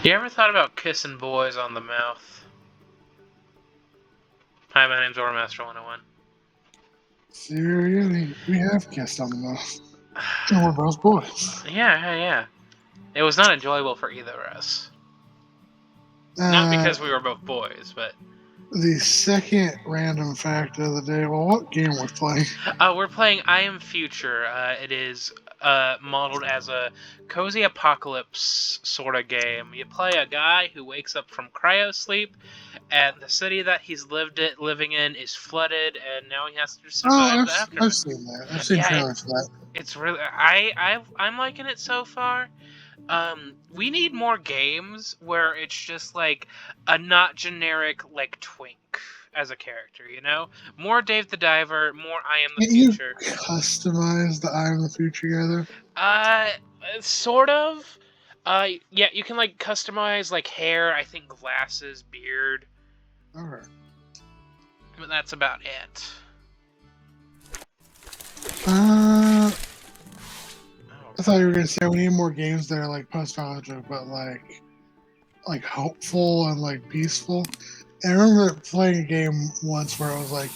You ever thought about kissing boys on the mouth? Hi, my name's Ormaster 101. Seriously, we have kissed on the mouth. And we're both boys. Yeah. It was not enjoyable for either of us. Not because we were both boys, but... The second random fact of the day, well, what game we're playing? We're playing I Am Future. It is modeled as a cozy apocalypse sort of game. You play a guy who wakes up from cryo sleep, and the city that he's living in is flooded, and now he has to survive the aftermath. I've seen that. I've seen trailers for that. It's really... I'm liking it so far. We need more games where it's just like a not generic like twink as a character, you know? More Dave the Diver, more I Am the Future. You customize the I Am the Future together? Sort of. Yeah, you can like customize like hair, I think glasses, beard. Alright. But that's about it. I thought you were gonna say we need more games that are like post-apocalyptic, but like hopeful and like peaceful. And I remember playing a game once where it was like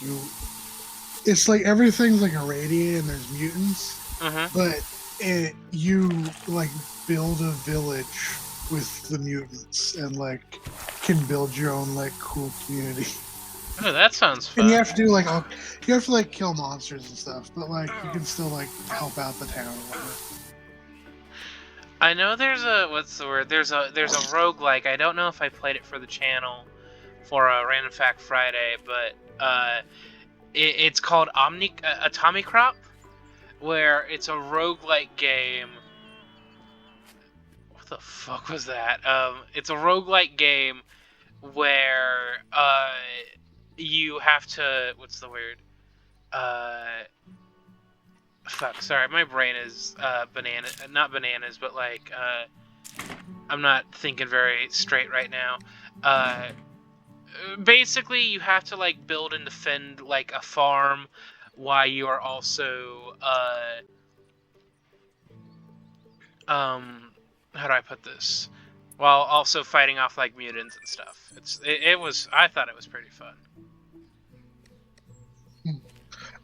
it's like everything's like irradiated and there's mutants, but you like build a village with the mutants and like can build your own like cool community. Oh, that sounds fun. And you have to do like you have to like kill monsters and stuff, but like you can still like help out the town or whatever. I know there's a There's a roguelike. I don't know if I played it for the channel for a Random Fact Friday, but it's called Atomicrop, where it's a roguelike game. What the fuck was that? It's a roguelike game where you have to fuck, sorry, my brain is not bananas, but like, I'm not thinking very straight right now. Basically, you have to like build and defend like a farm while you are also, how do I put this? While also fighting off like mutants and stuff. I thought it was pretty fun.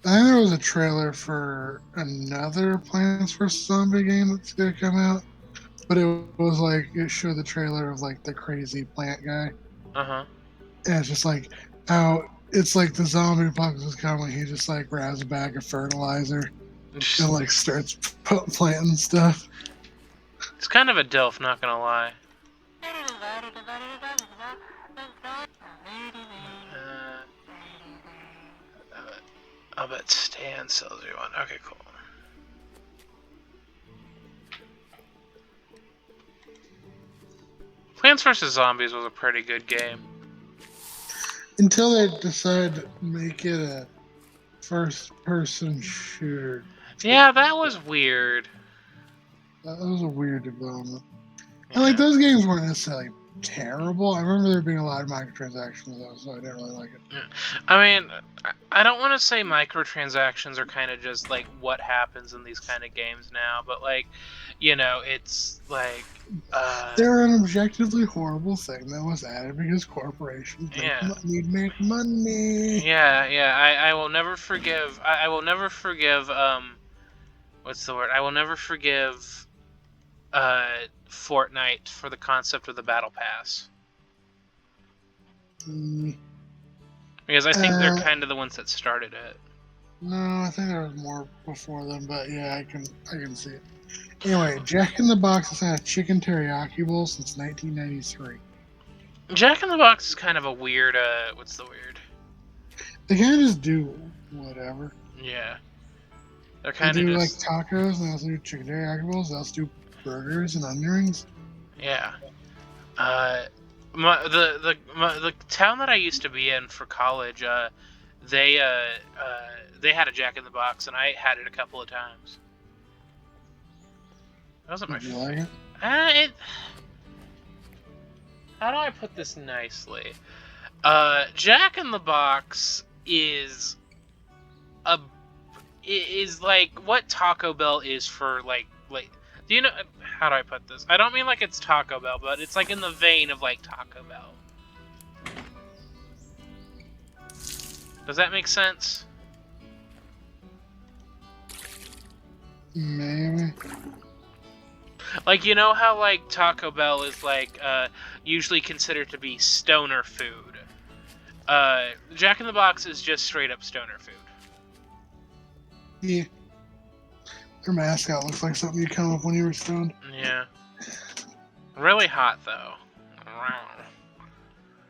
I think there was a trailer for another Plants vs. Zombie game that's gonna come out, but it was like it showed the trailer of like the crazy plant guy. And it's just like how it's like the zombie apocalypse is coming. He just like grabs a bag of fertilizer and like starts planting stuff. It's kind of a DILF, not gonna lie. I'll bet Stan sells you one. Okay, cool. Plants vs. Zombies was a pretty good game. Until they decided to make it a first-person shooter. Yeah, that was weird. That was a weird development. Yeah. And like those games weren't necessarily terrible. I remember there being a lot of microtransactions though, so I didn't really like it. I mean, I don't want to say microtransactions are kind of just like what happens in these kind of games now, but like, you know, it's like they're an objectively horrible thing that was added because corporations need to make money. Yeah. I will never forgive. I will never forgive. What's the word? I will never forgive. Fortnite for the concept of the battle pass, because I think they're kind of the ones that started it. No, I think there was more before them, but yeah, I can see it. Anyway, Jack in the Box has had a chicken teriyaki bowl since 1993. Jack in the Box is kind of a weird. What's the weird? They kind of just do whatever. Yeah, they're kind of like tacos, and they also do chicken teriyaki bowls. They also do burgers and onion rings. Yeah. The town that I used to be in for college, they had a Jack in the Box, and I had it a couple of times. That wasn't my favorite. Like it? How do I put this nicely? Jack in the Box is like what Taco Bell is for like. Do you know how do I put this? I don't mean like it's Taco Bell, but it's like in the vein of like Taco Bell. Does that make sense? Maybe. Like, you know how like Taco Bell is like usually considered to be stoner food. Jack in the Box is just straight up stoner food. Yeah. Their mascot looks like something you come up when you were stoned. Yeah. Really hot though.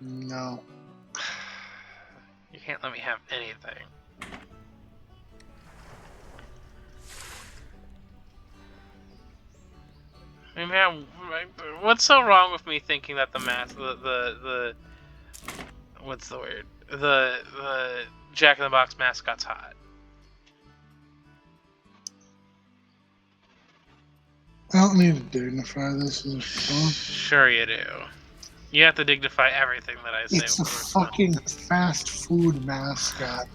No. You can't let me have anything. I mean, man, what's so wrong with me thinking that the what's the word? The Jack in the Box mascot's hot? I don't need to dignify this as a song. Sure you do. You have to dignify everything that I say. It's a fucking fast food mascot.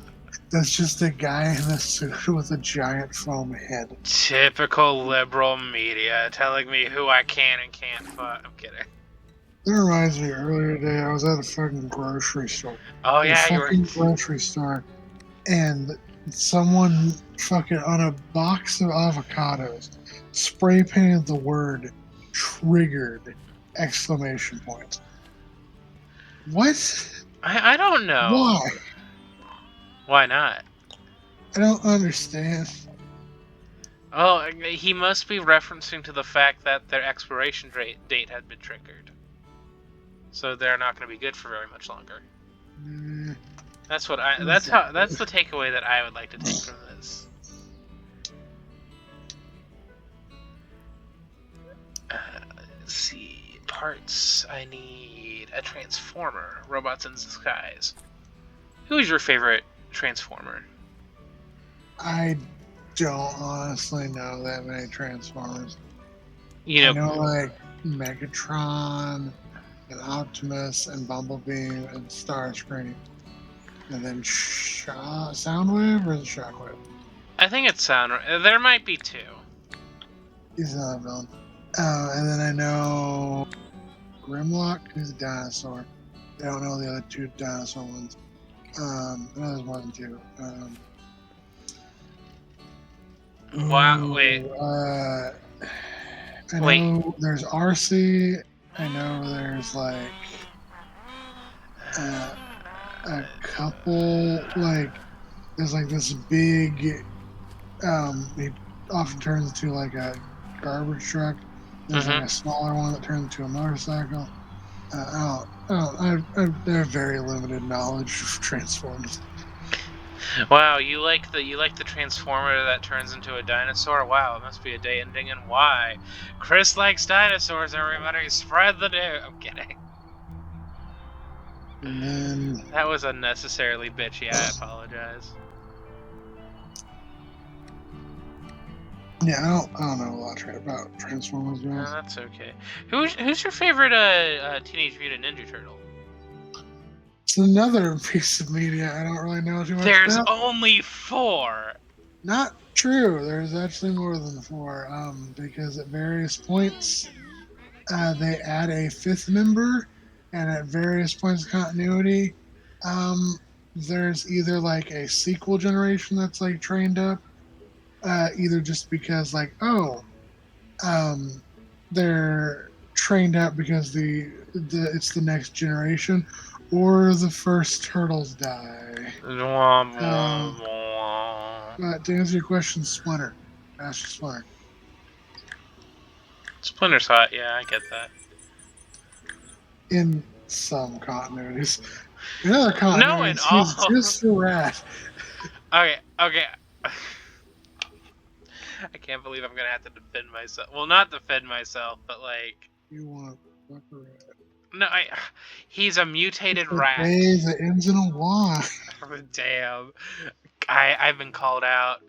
That's just a guy in a suit with a giant foam head. Typical liberal media telling me who I can and can't fuck. I'm kidding. That reminds me, earlier today I was at a fucking grocery store. Oh yeah, you were. Fucking grocery store, and someone fucking on a box of avocados spray painted the word "triggered!" exclamation point. What? I don't know. Why? Why not? I don't understand. Oh, he must be referencing to the fact that their expiration date had been triggered. So they're not going to be good for very much longer. That's what I. That's the takeaway that I would like to take from this. Let's see. Parts. I need a transformer. Robots in disguise. Who is your favorite transformer? I don't honestly know that many Transformers. You know, I know like Megatron and Optimus and Bumblebee and Starscream. And then Soundwave or is it Shockwave? I think it's there might be two. He's not a villain. And then I know Grimlock, who's a dinosaur. I don't know the other two dinosaur ones. I know there's more than two. Wow, wait. I know Wait. there's RC. I know there's like a couple, like there's like this big he often turns into like a garbage truck. There's like a smaller one that turns into a motorcycle. I have very limited knowledge of Transformers. Wow, you like the transformer that turns into a dinosaur? Wow, it must be a day ending in Y. Chris likes dinosaurs, everybody spread the news. I'm kidding. And then that was unnecessarily bitchy, I apologize. Yeah, I don't know a lot about Transformers. No, that's okay. Who's your favorite Teenage Mutant Ninja Turtle? It's another piece of media I don't really know too much There's about. only 4. Not true. There's actually more than 4. Because at various points, they add a 5th member, and at various points of continuity, there's either like a sequel generation that's like trained up, either just because like they're trained up because it's the next generation, or the first turtles die. But to answer your question, Splinter. Master Splinter. Splinter's hot, yeah, I get that. In some continuities. In other continuities, no, in all. He's just a rat. Okay. I can't believe I'm gonna have to defend myself. Well, not defend myself, but like. You want to fuck a rat? No, he's a mutated rat. Hey, that ends in a Y. Damn. I've been called out.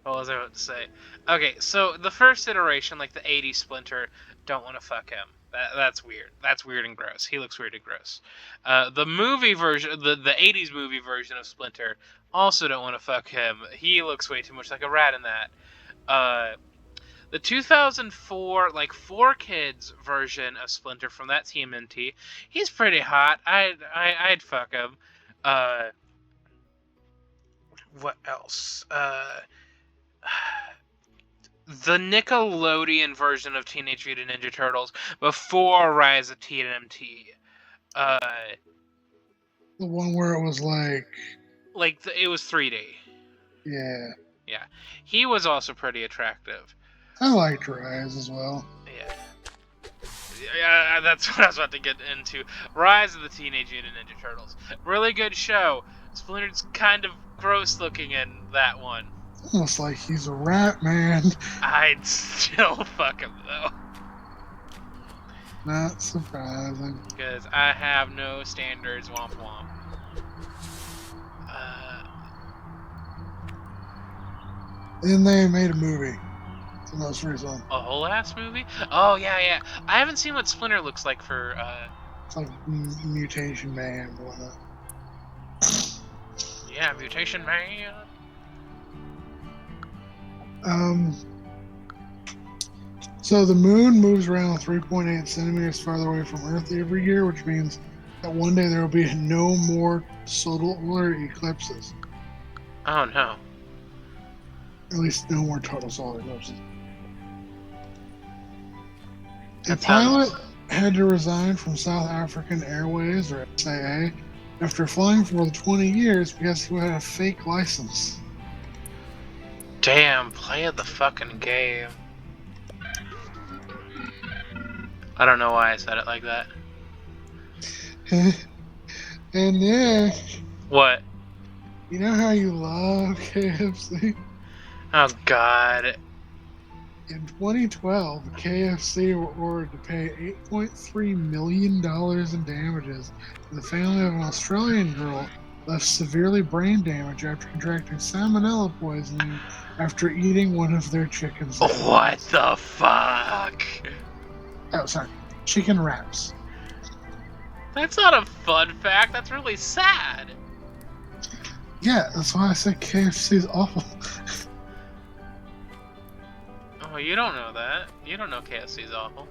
What was I about to say? Okay, so the first iteration, like the 80s Splinter, don't want to fuck him. That's weird. That's weird and gross. He looks weird and gross. The movie version, the 80s movie version of Splinter, also don't want to fuck him. He looks way too much like a rat in that. The 2004 like 4Kids version of Splinter from that TMNT, he's pretty hot. I'd fuck him. What else? The Nickelodeon version of Teenage Mutant Ninja Turtles before Rise of TMNT. The one where it was like, It was 3D. yeah, Yeah, he was also pretty attractive. I liked Rise as well. Yeah, that's what I was about to get into. Rise of the Teenage Mutant Ninja Turtles. Really good show. Splinter's kind of gross looking in that one. Almost like he's a rat man. I'd still fuck him though. Not surprising. Because I have no standards, womp womp. And they made a movie. The most recent one. A whole ass movie? Oh, yeah. I haven't seen what Splinter looks like for, It's like Mutation Man or whatnot. Yeah, Mutation Man. So the moon moves around 3.8 centimeters farther away from Earth every year, which means that one day there will be no more solar eclipses. Oh, no. At least no more total solar eclipses. A That pilot sounds- had to resign from South African Airways, or SAA, after flying for more than 20 years because he had a fake license. Damn, play the fucking game. I don't know why I said it like that. And yeah, What? you know how you love KFC? Oh, God. In 2012, KFC were ordered to pay $8.3 million in damages to the family of an Australian girl left severely brain damaged after contracting salmonella poisoning after eating one of their chicken sandwiches. What the fuck? Oh, sorry. Chicken wraps. That's not a fun fact. That's really sad. Yeah, that's why I said KFC is awful. Oh, you don't know that. You don't know KFC's awful.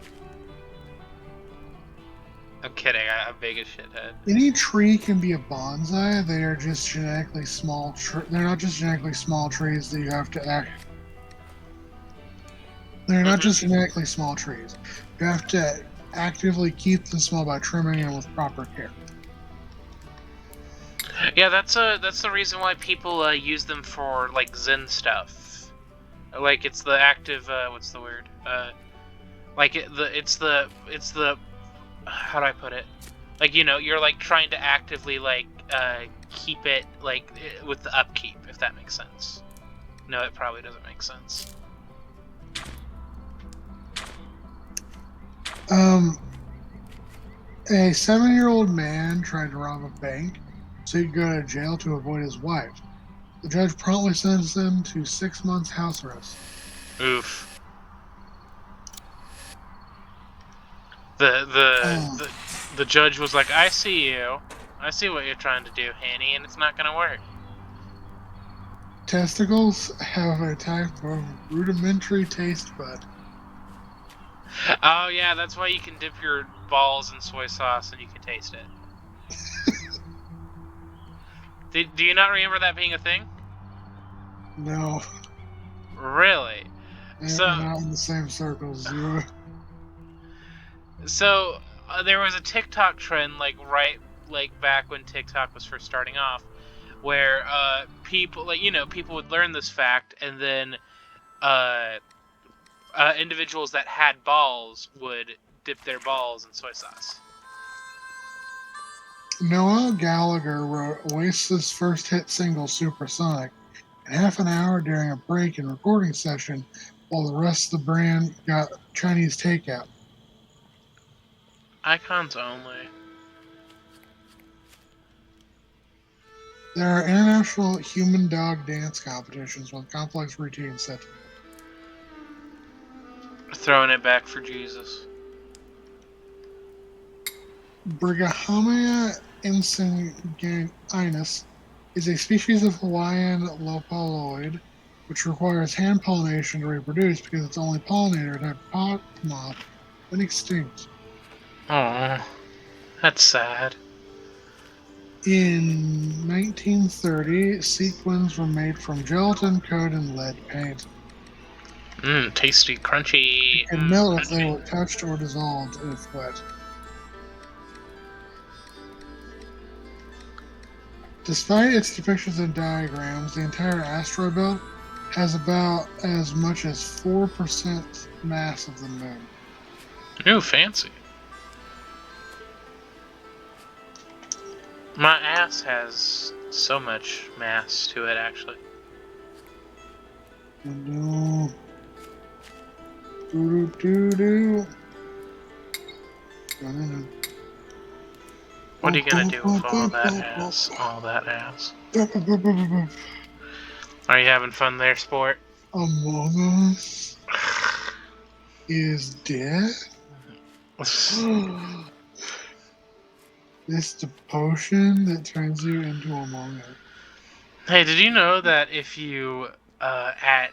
I'm kidding. I'm big as shithead. Any tree can be a bonsai. They are just genetically small. They're not just genetically small trees that you have to act. They're not just genetically small trees. You have to actively keep them small by trimming them with proper care. Yeah, that's the reason why people use them for like Zen stuff. Like it's the active. What's the word? It's the how do I put it? Like, you know, you're like trying to actively like keep it like with the upkeep, if that makes sense. No, it probably doesn't make sense. A 7-year-old man tried to rob a bank so he could go to jail to avoid his wife. The judge promptly sentenced him to 6 months house arrest. Oof. The judge was like, I see you. I see what you're trying to do, Hanny, and it's not gonna work. Testicles have a type of rudimentary taste bud. Oh yeah, that's why you can dip your balls in soy sauce and you can taste it. Do you not remember that being a thing? No. Really? So not in the same circles as you were. So there was a TikTok trend, like back when TikTok was first starting off, where people people would learn this fact, and then individuals that had balls would dip their balls in soy sauce. Noel Gallagher wrote Oasis' first hit single "Supersonic" in half an hour during a break in recording session, while the rest of the band got Chinese takeout. Icons only. There are international human-dog dance competitions with complex routines set. Throwing it back for Jesus. Brigahamia insignis is a species of Hawaiian lopaloid which requires hand pollination to reproduce because its only pollinator type pot moth went extinct. Oh, that's sad. In 1930, sequins were made from gelatin coated in lead paint. Tasty, They crunchy. could melt if they Crunchy. were touched or dissolved if wet. Despite its depictions and diagrams, the entire asteroid belt has about as much as 4% mass of the moon. Ooh, fancy. My ass has so much mass to it, actually. What are you gonna do with all that ass? All that ass. Are you having fun there, sport? Among Us is dead? It's the potion that turns you into Among Us. Hey, did you know that if you at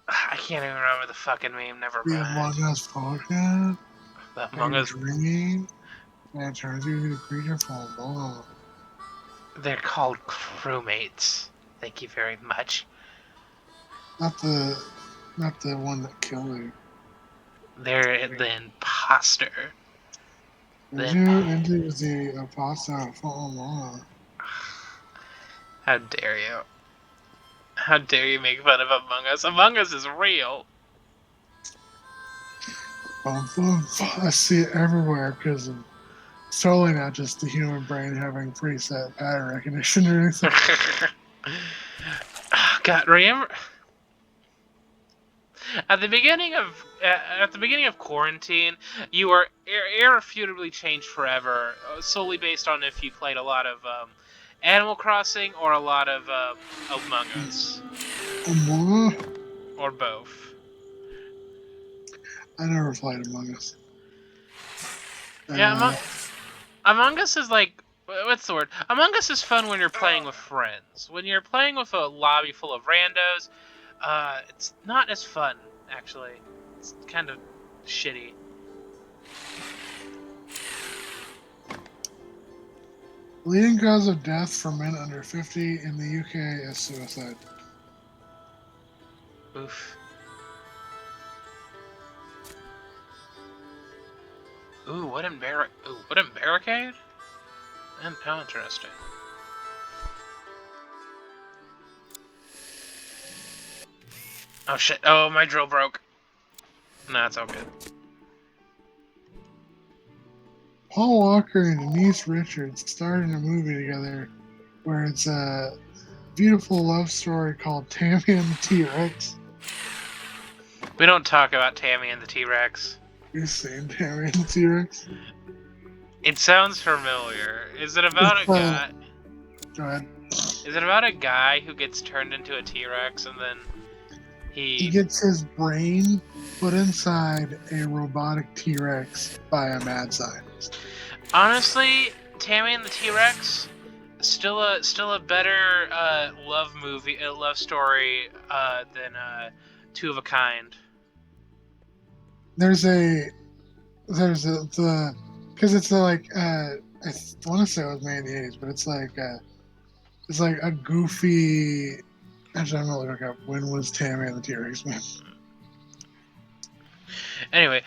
I can't even remember the fucking meme. Never The mind. Among Us potion The that Among you're Us. drinking that turns you into a creature from Among Us. They're called crewmates. Thank you very much. Not the one that killed you. They're the imposter. Turns you into the apostle from Among Us. How dare you? How dare you make fun of Among Us? Among Us is real. I see it everywhere because it's totally not just the human brain having preset pattern recognition or anything. God, remember at the beginning of quarantine, you were irrefutably changed forever, solely based on if you played a lot of Animal Crossing or a lot of Among Us, Among Us? or both. I never played Among Us. Yeah, Among Us is like, what's the word? Among Us is fun when you're playing with friends. When you're playing with a lobby full of randos, it's not as fun, actually. It's kind of shitty. Leading cause of death for men under 50 in the UK is suicide. Oof. Ooh, wooden barricade? And how interesting. Oh shit! Oh, my drill broke. Nah, it's all good. Paul Walker and Denise Richards starred in a movie together where it's a beautiful love story called Tammy and the T-Rex. We don't talk about Tammy and the T-Rex. You've seen Tammy and the T-Rex? It sounds familiar. Is it about a guy? Go ahead. Is it about a guy who gets turned into a T-Rex and then He gets his brain put inside a robotic T-Rex by a mad scientist. Honestly, Tammy and the T-Rex, still a better love story than Two of a Kind. There's the because it's like I want to say it was made in the 80s, but it's like a goofy. Actually, I'm gonna look up when was Tammy and the T-Rex made. Anyway,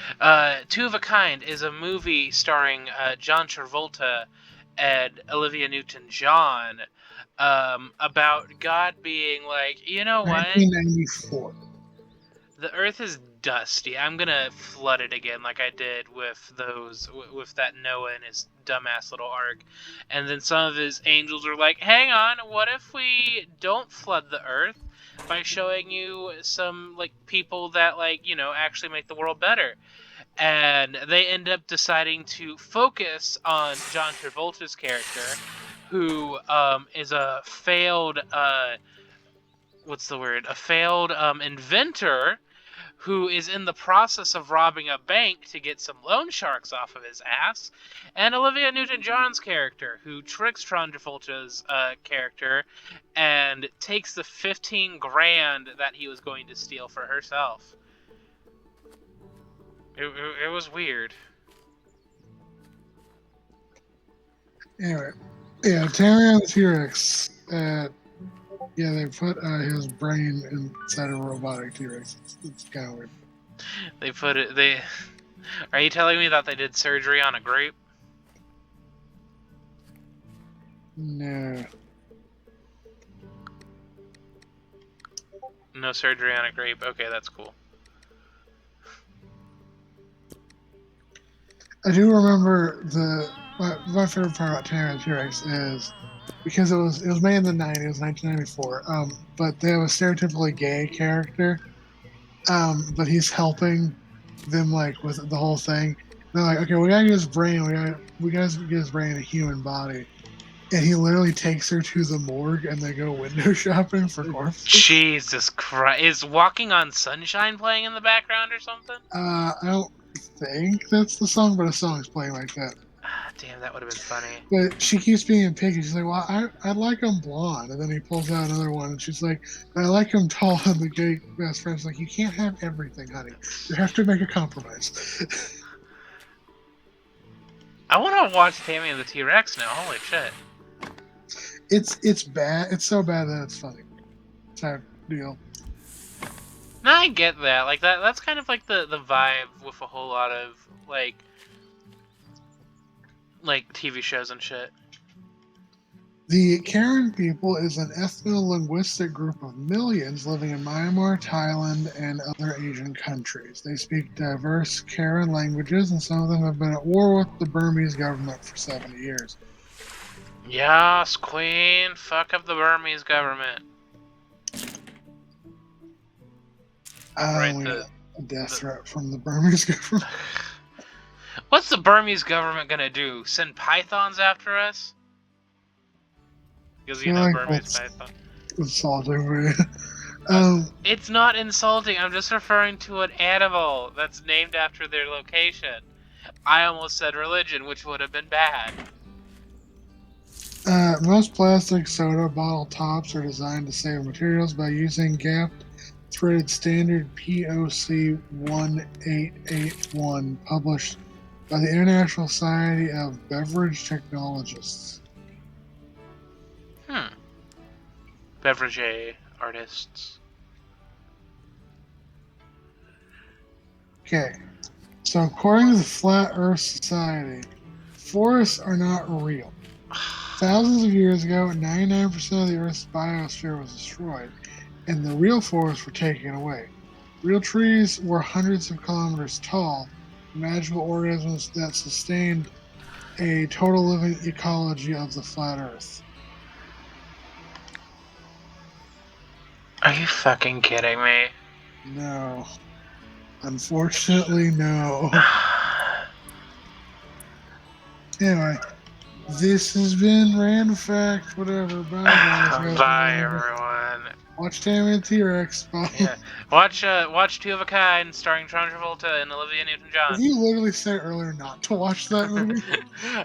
Two of a Kind is a movie starring John Travolta and Olivia Newton-John about God being like, you know what? 1994. The Earth is dusty. I'm gonna flood it again, like I did with that Noah and his dumbass little ark. And then some of his angels are like, "Hang on, what if we don't flood the Earth by showing you some like people that actually make the world better?" And they end up deciding to focus on John Travolta's character, who is a failed what's the word? A failed inventor who is in the process of robbing a bank to get some loan sharks off of his ass, and Olivia Newton-John's character, who tricks Tron Travolta's character and takes the 15 grand that he was going to steal for herself. It was weird. Anyway, yeah, Tammy the T-Rex. Yeah, they put his brain inside a robotic T-Rex. It's kind of weird. They put it. Are you telling me that they did surgery on a grape? No. No surgery on a grape. Okay, that's cool. I do remember my favorite part about Tammy the T-Rex is because it was made in the 90s, 1994. But they have a stereotypically gay character. But he's helping them like with the whole thing. They're like, okay, we gotta get his brain. We gotta get his brain in a human body. And he literally takes her to the morgue, and they go window shopping for corpses. Jesus Christ! Is "Walking on Sunshine" playing in the background or something? I don't think that's the song, but a song's playing like that. Damn, that would have been funny. But she keeps being picky. She's like, well, I like him blonde. And then he pulls out another one, and she's like, I like him tall. And the gay best friend's like, you can't have everything, honey. You have to make a compromise. I want to watch Tammy and the T-Rex now. Holy shit! It's bad. It's so bad that it's funny. Type deal. No, I get that. Like that's kind of like the vibe with a whole lot of like TV shows and shit. The Karen people is an ethno-linguistic group of millions living in Myanmar, Thailand, and other Asian countries. They speak diverse Karen languages, and some of them have been at war with the Burmese government for 70 years. Yes, Queen. Fuck up the Burmese government. We got a death threat from the Burmese government. What's the Burmese government gonna do? Send pythons after us? Because you know Burmese python. Insulting. It's not insulting. I'm just referring to an animal that's named after their location. I almost said religion, which would have been bad. Most plastic soda bottle tops are designed to save materials by using gap-threaded standard POC 1881, published by the International Society of Beverage Technologists. Beverage artists. Okay, so according to the Flat Earth Society, forests are not real. Thousands of years ago, 99% of the Earth's biosphere was destroyed, and the real forests were taken away. Real trees were hundreds of kilometers tall, magical organisms that sustained a total living ecology of the flat Earth. Are you fucking kidding me? No. Unfortunately, no. Anyway. This has been Random Fact, whatever. Bye, guys. Bye, everyone. Watch Tammy and T-Rex. Bye. Yeah. Watch Two of a Kind, starring Tron Travolta and Olivia Newton-John. You literally said earlier not to watch that movie.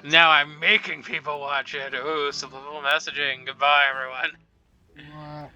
Now I'm making people watch it. Ooh, subliminal messaging. Goodbye, everyone. Wow.